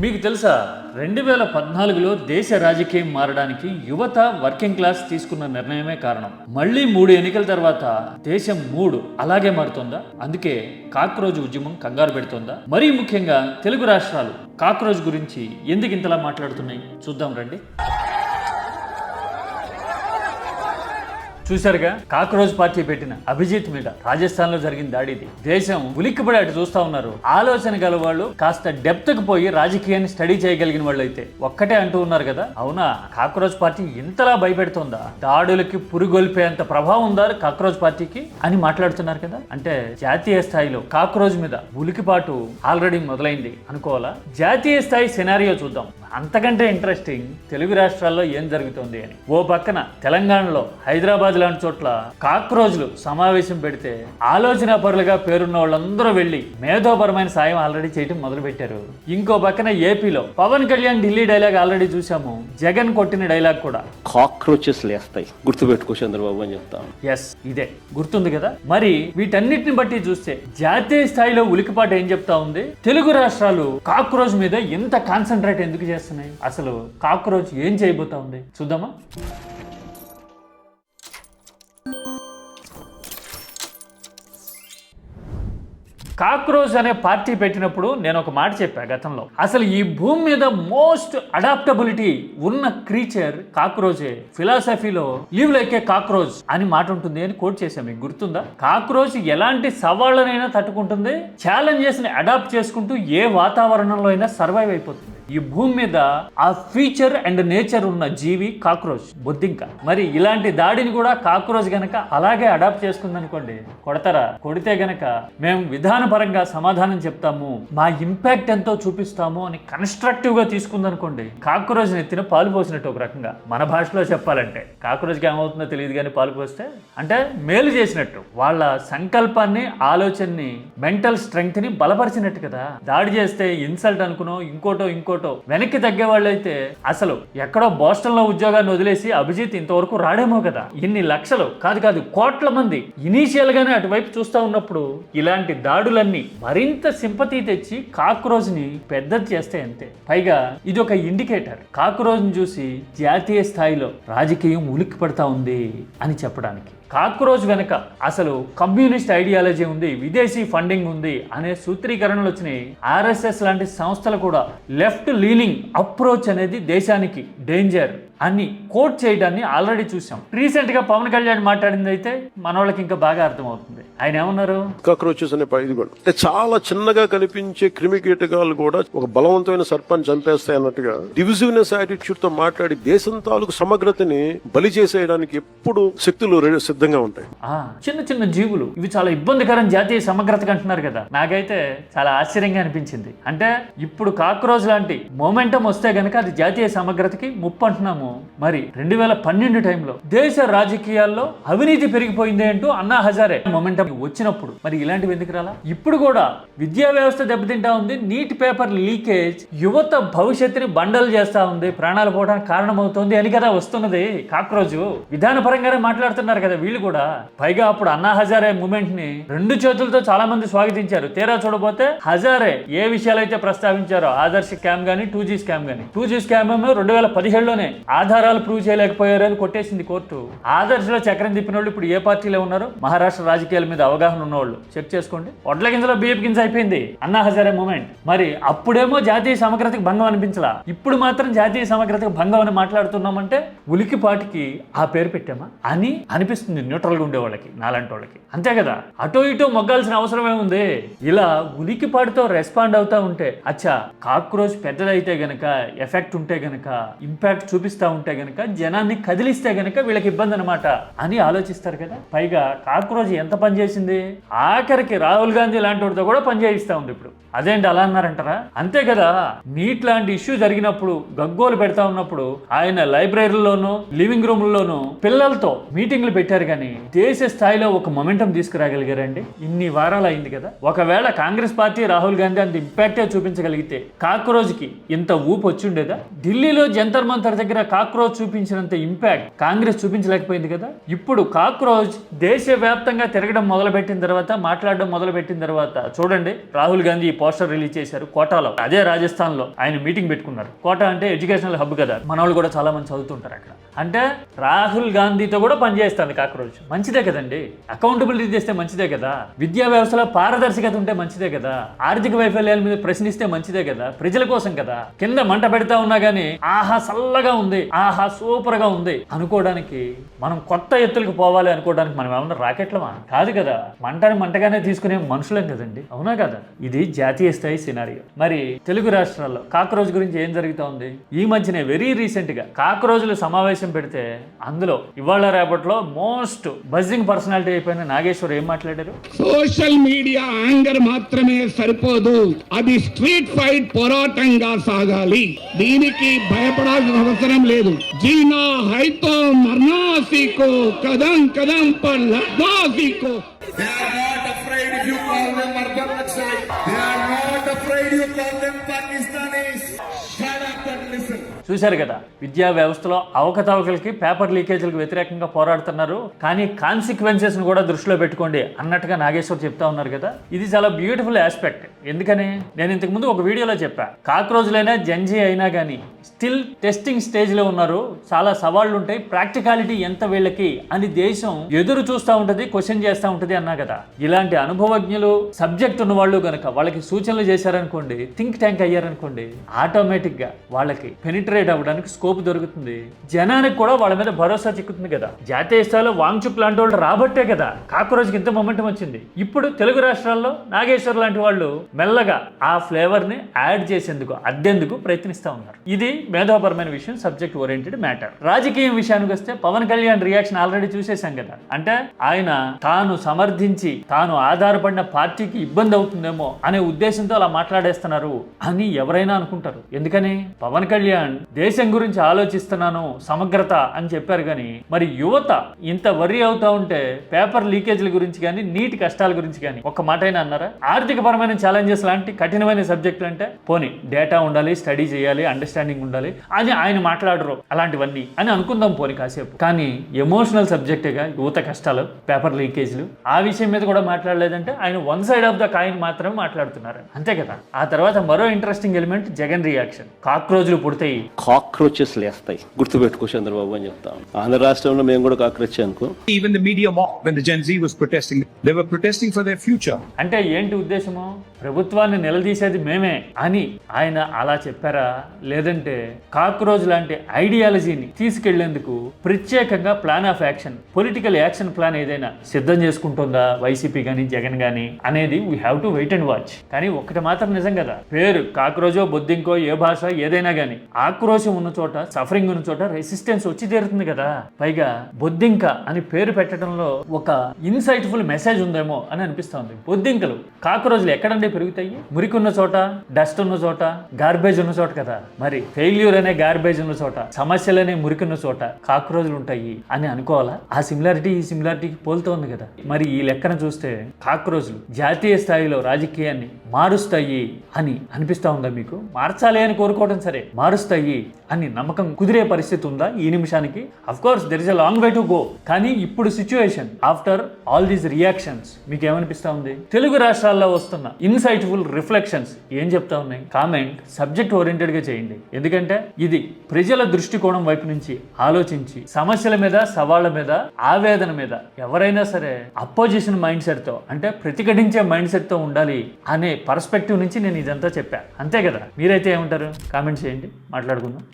మీకు తెలుసా 2014లో దేశ రాజకీయం మారడానికి యువత వర్కింగ్ క్లాస్ తీసుకున్న నిర్ణయమే కారణం. మళ్ళీ 3 ఎన్నికల తర్వాత దేశం అలాగే మారుతోందా? అందుకే కాక్రోజ్ ఉద్యమం కంగారు పెడుతోందా? మరీ ముఖ్యంగా తెలుగు రాష్ట్రాలు కాక్రోజ్ గురించి ఎందుకు ఇంతలా మాట్లాడుతున్నాయి చూద్దాం రండి. చూశారుగా, కాక్రోజ్ పార్టీ పెట్టిన అభిజిత్ మీద రాజస్థాన్ లో జరిగిన దాడిది. దేశం ఉలిక్కిపడి అటు చూస్తా ఉన్నారు. ఆలోచన గల వాళ్ళు, కాస్త డెప్త్ కు పోయి రాజకీయాన్ని స్టడీ చేయగలిగిన వాళ్ళు అయితే ఒక్కటే అంటూ ఉన్నారు కదా, అవునా కాక్రోజ్ పార్టీ ఇంతలా భయపెడుతోందా, దాడులకి పురుగొల్పేంత ప్రభావం ఉందా కాక్రోజ్ పార్టీకి అని మాట్లాడుతున్నారు కదా. అంటే జాతీయ స్థాయిలో కాక్రోజ్ మీద ఉలికిపాటు ఆల్రెడీ మొదలైంది అనుకోవాలా? జాతీయ స్థాయి సినారియో చూద్దాం. అంతకంటే ఇంట్రెస్టింగ్ తెలుగు రాష్ట్రాల్లో ఏం జరుగుతోంది అని. ఓ పక్కన తెలంగాణలో హైదరాబాద్ లాంటి చోట్ల కాక్రోజ్లు సమావేశం పెడితే ఆలోచన పరులుగా పేరున్న వాళ్ళందరూ వెళ్లి మేధోపరమైన సాయం ఆల్రెడీ చేయడం మొదలు పెట్టారు. ఇంకో పక్కన ఏపీలో పవన్ కళ్యాణ్ ఢిల్లీ డైలాగ్ ఆల్రెడీ చూసాము, జగన్ కొట్టిన డైలాగ్ కూడా కాక్రోచెస్ లేస్తాయి, గుర్తుపెట్టుకో చంద్రబాబు అని చెప్తాను. ఎస్, ఇదే గుర్తుంది కదా. మరి వీటన్నిటిని బట్టి చూస్తే జాతీయ స్థాయిలో ఉలికిపాటు ఏం చెప్తా ఉంది? తెలుగు రాష్ట్రాలు కాక్రోజ్ మీద ఎంత కాన్సన్ట్రేట్ ఎందుకు చేస్తున్నాయి? అసలు కాక్రోచ్ ఏం చేయబోతా ఉంది చూద్దామా. కాక్రోచ్ అనే పార్టీ పెట్టినప్పుడు నేను ఒక మాట చెప్పా గతంలో, అసలు ఈ భూమి మీద మోస్ట్ అడాప్టబిలిటీ ఉన్న క్రీచర్ కాక్రోచే. ఫిలాసఫీలో లివ్ లైక్ ఏ కాక్రోచ్ అని మాట ఉంటుంది అని కోట్ చేశాం, మీకు గుర్తుందా? కాక్రోచ్ ఎలాంటి సవాళ్ళనైనా తట్టుకుంటుంది, ఛాలెంజెస్ ని అడాప్ట్ చేసుకుంటూ ఏ వాతావరణంలో అయినా సర్వైవ్ అయిపోతుంది. ఈ భూమి మీద ఆ ఫీచర్ అండ్ నేచర్ ఉన్న జీవి కాక్రోచ్, బొద్దింక. మరి ఇలాంటి దాడిని కూడా కాక్రోచ్ గనక అలాగే అడాప్ట్ చేసుకుంది అనుకోండి, కొడతారా? కొడితే గనక మేము విధానపరంగా సమాధానం చెప్తాము, మా ఇంపాక్ట్ ఎంతో చూపిస్తాము అని కన్స్ట్రక్టివ్ గా తీసుకుందనుకోండి, కాక్రోచ్ నెత్తిన పాలు పోసినట్టు. ఒక రకంగా మన భాషలో చెప్పాలంటే కాక్రోచ్కి ఏమవుతుందో తెలియదు కానీ పాలు పోస్తే అంటే మేలు చేసినట్టు, వాళ్ళ సంకల్పాన్ని, ఆలోచనని, మెంటల్ స్ట్రెంగ్త్ ని బలపరిచినట్టు కదా. దాడి చేస్తే ఇన్సల్ట్ అనుకునో ఇంకోటో వెనక్కి తగ్గే వాళ్ళు అయితే అసలు ఎక్కడో బోస్టన్ లో ఉద్యోగాన్ని వదిలేసి అభిజిత్ ఇంతవరకు రాడేమో కదా. ఇన్ని లక్షలు కాదు కోట్ల మంది ఇనీషియల్ గానే అటువైపు చూస్తా ఉన్నప్పుడు ఇలాంటి దాడులన్నీ మరింత సింపతి తెచ్చి కాక్రోచ్ ని పెద్దది చేస్తే అంతే. పైగా ఇది ఒక ఇండికేటర్, కాక్రోచ్ ని చూసి జాతీయ స్థాయిలో రాజకీయం ఉలిక్కి పడతా ఉంది అని చెప్పడానికి. కాక్రోచ్ వెనక అసలు కమ్యూనిస్ట్ ఐడియాలజీ ఉంది, విదేశీ ఫండింగ్ ఉంది అనే సూత్రీకరణలు వచ్చినాయి. ఆర్ఎస్ఎస్ లాంటి సంస్థలు కూడా లెఫ్ట్ లీనింగ్ అప్రోచ్ అనేది దేశానికి డేంజర్ అని కోట్ చేయడాన్ని ఆల్రెడీ చూసాం. రీసెంట్ గా పవన్ కళ్యాణ్ మాట్లాడింది అయితే మన వాళ్ళకి ఇంకా బాగా అర్థమవుతుంది. ఆయన ఏమన్నారు? కాక్రోచెస్ అనే ఇది కూడా అంటే చాలా చిన్నగా కనిపించే క్రిమి కీటకాలు కూడా ఒక బలవంతమైన సర్పాన్ని చంపేస్తాయి అన్నట్టుగా డివిజివ్నెస్ యాటిట్యూడ్ తో మాట్లాడి దేశం తాలూకు సమగ్రతని బలి చేసేయడానికి ఎప్పుడు శక్తులు సిద్ధంగా ఉంటాయి. చిన్న చిన్న జీవులు ఇవి చాలా ఇబ్బందికరం జాతీయ సమగ్రతకు అంటున్నారు కదా. నాకైతే చాలా ఆశ్చర్యంగా అనిపించింది. అంటే ఇప్పుడు కాక్రోచ్ లాంటి మొమెంటం వస్తే గనక అది జాతీయ సమగ్రతకి ముప్పు అంటున్నాము. మరి 2012 టైంలో దేశ రాజకీయాల్లో అవినీతి పెరిగిపోయింది అంటూ అన్నా హజారే మొమెంటం వచ్చినప్పుడు మరి ఇలాంటివి ఎందుకు రాలా? ఇప్పుడు కూడా విద్యా వ్యవస్థ దెబ్బతింటా ఉంది, నీట్ పేపర్ లీకేజ్ యువత భవిష్యత్తుని బండలు చేస్తా ఉంది, ప్రాణాలు పోవడానికి కారణమవుతుంది అని కదా వస్తున్నది కాక్రోచ్. విధానపరంగానే మాట్లాడుతున్నారు కదా వీళ్ళు కూడా. పైగా అప్పుడు అన్నా హజారే మూమెంట్ ని 2 చేతులతో చాలా మంది స్వాగతించారు. తీరా చూడబోతే హజారే ఏ విషయాలైతే ప్రస్తావించారో, ఆదర్శ్ స్కామ్ గానీ 2G స్కామ్ గానీ, 2G స్కామ్ 2017లోనే ఆధారాలు ప్రూవ్ చేయలేకపోయారని కొట్టేసింది కోర్టు. ఆదర్శలో చక్రం తిప్పిన వాళ్ళు ఇప్పుడు ఏ పార్టీలో ఉన్నారు? మహారాష్ట్ర రాజకీయాల మీద అవగాహన ఉన్నవాళ్ళు చెక్ చేసుకోండి. వడ్ల గింజలో బియ్యపు గింజ అయిపోయింది అన్నా హజారే మూమెంట్. మరి అప్పుడేమో జాతీయ సమగ్రతకి భంగం అనిపించలా, ఇప్పుడు మాత్రం జాతీయ సమగ్రతకి భంగం అని మాట్లాడుతున్నామంటే ఉలికిపాటికి ఆ పేరు పెట్టామా అని అనిపిస్తుంది న్యూట్రల్ గా ఉండే వాళ్ళకి, నాలాంటి వాళ్ళకి. అంతే కదా, అటో ఇటో మొగ్గాల్సిన అవసరమే ఉంది. ఇలా ఉలికిపాటితో రెస్పాండ్ అవుతా ఉంటే అచ్చా కాక్రోచ్ పెద్దదైతే గనక, ఎఫెక్ట్ ఉంటే గనక, ఇంపాక్ట్ చూపిస్తా ఉంటే గనక, జనాన్ని కదిలిస్తే గనక వీళ్ళకి ఇబ్బంది అనమాట అని ఆలోచిస్తారు కదా. పైగా కాక్రోచ్ ఎంత పనిచేసింది, ఆఖరికి రాహుల్ గాంధీ లాంటి వాడితో కూడా పనిచేయిస్తా ఉంది ఇప్పుడు. అదేంటి అలా అన్నారంటారా? అంతే కదా, నీట్ లాంటి ఇష్యూ జరిగినప్పుడు గగ్గోలు పెడతా ఉన్నప్పుడు ఆయన లైబ్రరీలోనూ లివింగ్ రూమ్ లోనూ పిల్లలతో మీటింగ్లు పెట్టారు కానీ దేశ స్థాయిలో ఒక మొమెంటం తీసుకురాగలిగారండి? ఇన్ని వారాలు అయింది కదా. ఒకవేళ కాంగ్రెస్ పార్టీ, రాహుల్ గాంధీ అంత ఇంపాక్టే చూపించగలిగితే కాక్రోచ్కి ఇంత ఊపు వచ్చి ఉండేదా? ఢిల్లీలో జంతర్ మంతర్ దగ్గర కాక్రోచ్ చూపించినంత ఇంపాక్ట్ కాంగ్రెస్ చూపించలేకపోయింది కదా. ఇప్పుడు కాక్రోచ్ దేశవ్యాప్తంగా తిరగడం మొదలుపెట్టిన తర్వాత, మాట్లాడడం మొదలుపెట్టిన తర్వాత చూడండి, రాహుల్ గాంధీ ఈ పోస్టర్ రిలీజ్ చేశారు కోటాలో. అదే రాజస్థాన్ లో ఆయన మీటింగ్ పెట్టుకున్నారు. కోటా అంటే ఎడ్యుకేషనల్ హబ్ కదా, మన వాళ్ళు కూడా చాలా మంది చదువుతుంటారు అక్కడ. అంటే రాహుల్ గాంధీతో కూడా పనిచేస్తుంది కాక్రోచ్. మంచిదే కదండి, అకౌంటబిలిటీ చేస్తే మంచిదే కదా, విద్యా వ్యవస్థలో పారదర్శకత ఉంటే మంచిదే కదా, ఆర్థిక వైఫల్యాల మీద ప్రశ్నిస్తే మంచిదే కదా, ప్రజల కోసం కదా. కింద మంట పెడతా ఉన్నా గానీ ఆహా చల్లగా ఉంది, ఆహా సూపర్ గా ఉంది అనుకోవడానికి, మనం కొత్త ఎత్తులకు పోవాలి అనుకోవడానికి మనం ఏమన్నా రాకెట్లమా? కాదు కదా, మంటని మంటగానే తీసుకునే మనుషులేం కదండి, అవునా కదా. ఇది జాతీయ స్థాయి సినారియో. మరి తెలుగు రాష్ట్రాల్లో కాక్రోచ్ గురించి ఏం జరుగుతూ ఉంది? ఈ మధ్యనే వెరీ రీసెంట్ గా కాక్రోచ్ల సమావేశం పెడితే అందులో ఇవాళ రేపట్లో మోస్ట్ బజింగ్ పర్సనాలిటీ అయిపోయిన నాగేశ్వర్ ఏం మాట్లాడారు? సోషల్ మీడియా యాంగర్ మాత్రమే సరిపోదు, అది స్ట్రీట్ ఫైట్ పోరాటంగా సాగాలి. దీనికి భయపడాల్సిన అవసరం లేదు. జీనా హైతో మర్నా సీకో, కదం కదం per లగ్నా Seeko. They are not afraid if you call them urban Naxalite. They are not afraid you call them Pakistanis. Shut up and listen. చూశారు కదా, విద్యా వ్యవస్థలో అవకతవకలకి, పేపర్ లీకేజీలకు వ్యతిరేకంగా పోరాడుతున్నారు, కానీ కాన్సిక్వెన్సెస్ ను కూడా దృష్టిలో పెట్టుకోండి అన్నట్టుగా నాగేశ్వర్ చెప్తా ఉన్నారు కదా. ఇది చాలా బ్యూటిఫుల్ ఆస్పెక్ట్. ఎందుకని నేను ఇంతకు ముందు ఒక వీడియోలో చెప్పా, కాక్రోచ్లైనా జంజీ అయినా కానీ స్టిల్ టెస్టింగ్ స్టేజ్ లో ఉన్నారు, చాలా సవాళ్లు ఉంటాయి, ప్రాక్టికాలిటీ ఎంత వీళ్ళకి అని దేశం ఎదురు చూస్తూ ఉంటది, క్వశ్చన్ చేస్తూ ఉంటది అన్నా కదా. ఇలాంటి అనుభవజ్ఞులు, సబ్జెక్ట్ ఉన్న వాళ్ళు గనక వాళ్ళకి సూచనలు చేశారనుకోండి, థింక్ ట్యాంక్ అయ్యారనుకోండి, ఆటోమేటిక్ గా వాళ్ళకి పెనిట్రేట్ అవ్వడానికి స్కోప్ దొరుకుతుంది, జనానికి కూడా వాళ్ళ మీద భరోసా చిక్కుతుంది కదా. జాతీయ స్థాయిలో వాంగ్చుక్ లాంటి వాళ్ళు రాబట్టే కదా కాక్రోచ్కి ఇంత మొమెంటం వచ్చింది. ఇప్పుడు తెలుగు రాష్ట్రాల్లో నాగేశ్వర్ లాంటి వాళ్ళు మెల్లగా ఆ ఫ్లేవర్ ని యాడ్ చేసేందుకు, అద్దెందుకు ప్రయత్నిస్తూ ఉన్నారు. ఇది మేధోపరమైన విషయం, సబ్జెక్ట్ ఓరియంటెడ్ మ్యాటర్. రాజకీయం విషయానికి వస్తే పవన్ కళ్యాణ్ రియాక్షన్ ఆల్రెడీ చూసేశాం కదా. అంటే ఆయన తాను సమర్థించి తాను ఆధారపడిన పార్టీకి ఇబ్బంది అవుతుందేమో అనే ఉద్దేశంతో అలా మాట్లాడేస్తున్నారు అని ఎవరైనా అనుకుంటారు. ఎందుకని పవన్ కళ్యాణ్ దేశం గురించి ఆలోచిస్తున్నాను, సమగ్రత అని చెప్పారు. కానీ మరి యువత ఇంత వర్రీ అవుతా ఉంటే పేపర్ లీకేజీల గురించి కానీ, నీటి కష్టాల గురించి కానీ ఒక్క మాట అయినా అన్నారా? ఆర్థిక పరమైన ఛాలెంజెస్ లాంటి కఠినమైన సబ్జెక్టులు అంటే పోనీ డేటా ఉండాలి, స్టడీ చేయాలి, అండర్స్టాండింగ్ ఉండాలి అని ఆయన మాట్లాడరు అలాంటివన్నీ అని అనుకుందాం పోనీ కాసేపు. కానీ ఎమోషనల్ సబ్జెక్టుగా యువత కష్టాలు, పేపర్ లీకేజీలు, ఆ విషయం మీద కూడా మాట్లాడలేదంటే ఆయన one side of the coin మాత్రమే మాట్లాడుతున్నారు, అంతే కదా. ఆ తర్వాత మరో ఇంట్రెస్టింగ్ ఎలిమెంట్ జగన్ రియాక్షన్. కాక్రోచ్లు పుడతాయి, కాక్రోచెస్ లేస్తాయి, గుర్తుపెట్టుకో చంద్రబాబు అని చెప్తాం. ఆంధ్ర రాష్ట్రంలో మేము కూడా కాక్రోచ్ అనుకో. Even the media mocked when the Gen Z was protesting. They were protesting for their future. అంటే ఏంటి ఉద్దేశము? ప్రభుత్వాన్ని నిలదీసేది మేమే అని ఆయన అలా చెప్పారా? లేదంటే కాక్రోచ్ లాంటి ఐడియాలజీని తీసుకెళ్లేందుకు ప్రత్యేకంగా plan of action, political action plan ఏదైనా సిద్ధం చేసుకుంటుందా వైసీపీ కానీ జగన్ కానీ అనేది we have to wait and watch. కానీ ఒక్కటి మాత్రం నిజం కదా, పేరు కాక్రోచో, బొద్దింకో, ఏ భాష ఏదైనా కానీ ఆక్రోశం ఉన్న చోట, సఫరింగ్ ఉన్న చోట రెసిస్టెన్స్ వచ్చి తీరుతుంది కదా. పైగా బొద్దింక అని పేరు పెట్టడంలో ఒక ఇన్సైట్ఫుల్ మెసేజ్ ఉందేమో అని అనిపిస్తోంది. బొద్దింకలు, కాక్రోచ్లు ఎక్కడండి పెరుగుతాయి? మురికి ఉన్న చోట, డస్ట్ ఉన్న చోట, గార్బేజ్ ఉన్న చోట కదా. మరి ఫెయిల్యూర్ అనే గార్బేజ్ ఉన్న చోట, సమస్యలనే మురికి ఉన్న చోట కాక్రోచ్లు ఉంటాయి అని అనుకోవాలా? ఆ సిమిలారిటీ ఈ సిమిలారిటీకి పోలుతోంది కదా. మరి ఈ లెక్కన చూస్తే కాక్రోచ్లు జాతీయ స్థాయిలో రాజకీయాన్ని మారుస్తాయి అని అనిపిస్తా ఉందా మీకు? మార్చాలి అని కోరుకోవడం సరే, మారుస్తాయి అని నమ్మకం కుదిరే పరిస్థితి ఉందా ఈ నిమిషానికి? Of course there is a long way to go. కానీ ఇప్పుడు situation after all these reactions మీకు ఏమనిపిస్తా ఉంది? తెలుగు రాష్ట్రాల్లో వస్తున్న ఇన్సైట్ఫుల్ రిఫ్లెక్షన్స్ ఏం చెప్తా ఉన్నాయి? కామెంట్ సబ్జెక్ట్ ఓరియంటెడ్ గా చేయండి. ఎందుకంటే ఇది ప్రజల దృష్టికోణం వైపు నుంచి ఆలోచించి సమస్యల మీద, సవాళ్ల మీద, ఆవేదన మీద ఎవరైనా సరే అపోజిషన్ మైండ్ సెట్ తో, అంటే ప్రతిఘటించే మైండ్ సెట్ తో ఉండాలి అనే పర్స్పెక్టివ్ నుంచి నేను ఇదంతా చెప్పా, అంతే కదా. మీరైతే ఏమంటారు? కామెంట్ చేయండి, మాట్లాడుకుందాం.